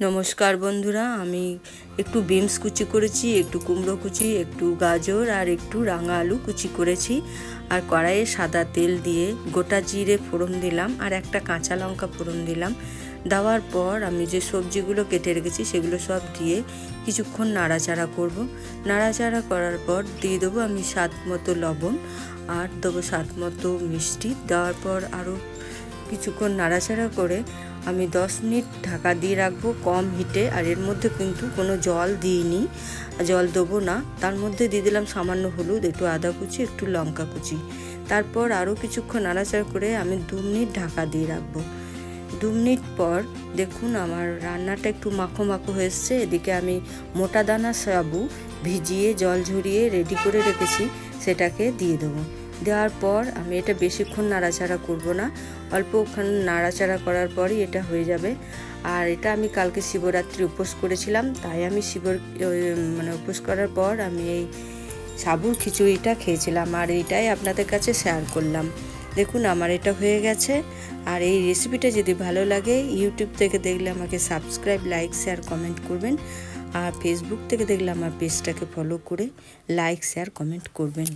নমস্কার বন্ধুরা, আমি একটু বিনস কুচি করেছি, একটু কুমড়ো কুচি, একটু গাজর আর একটু রাঙা আলু কুচি করেছি। আর কড়াইয়ে সাদা তেল দিয়ে গোটা জিরে ফোড়ন দিলাম আর একটা কাঁচা লঙ্কা ফোড়ন দিলাম। দেওয়ার পর আমি যে সবজিগুলো কেটে রেখেছি সেগুলো সব দিয়ে কিছুক্ষণ নাড়াচাড়া করব। নাড়াচাড়া করার পর দিয়ে দেবো আমি স্বাদ মতো লবণ আর দেবো স্বাদ মতো মিষ্টি। দেওয়ার পর আরও কিছুক্ষণ নাড়াচাড়া করে আমি 10 মিনিট ঢাকা দিয়ে রাখবো কম হিটে। আর এর মধ্যে কিন্তু কোনো জল দিইনি, জল দেবো না। তার মধ্যে দিয়ে দিলাম সামান্য হলুদ, একটু আদা কুচি, একটু লঙ্কা কুচি। তারপর আরও কিছুক্ষণ নাড়াচাড়া করে আমি 2 মিনিট ঢাকা দিয়ে রাখবো। 2 মিনিট পর দেখুন আমার রান্নাটা একটু মাখো মাখো হয়েছে। এদিকে আমি মোটা দানা সাবু ভিজিয়ে জল ঝরিয়ে রেডি করে রেখেছি, সেটাকে দিয়ে দেবো। দেওয়ার পর আমি এটা বেশিক্ষণ নাড়াচাড়া করব না, অল্পক্ষণ নাড়াচাড়া করার পরই এটা হয়ে যাবে। আর এটা আমি কালকে শিবরাত্রি উপোস করেছিলাম, তাই আমি উপোস করার পর আমি এই সাবুর খিচুড়িটা খেয়েছিলাম আর এইটাই আপনাদের কাছে শেয়ার করলাম। দেখুন আমার এটা হয়ে গেছে। আর এই রেসিপিটা যদি ভালো লাগে, ইউটিউব থেকে দেখলে আমাকে সাবস্ক্রাইব, লাইক, শেয়ার, কমেন্ট করবেন। আর ফেসবুক থেকে দেখলে আমার পেজটাকে ফলো করে লাইক, শেয়ার, কমেন্ট করবেন।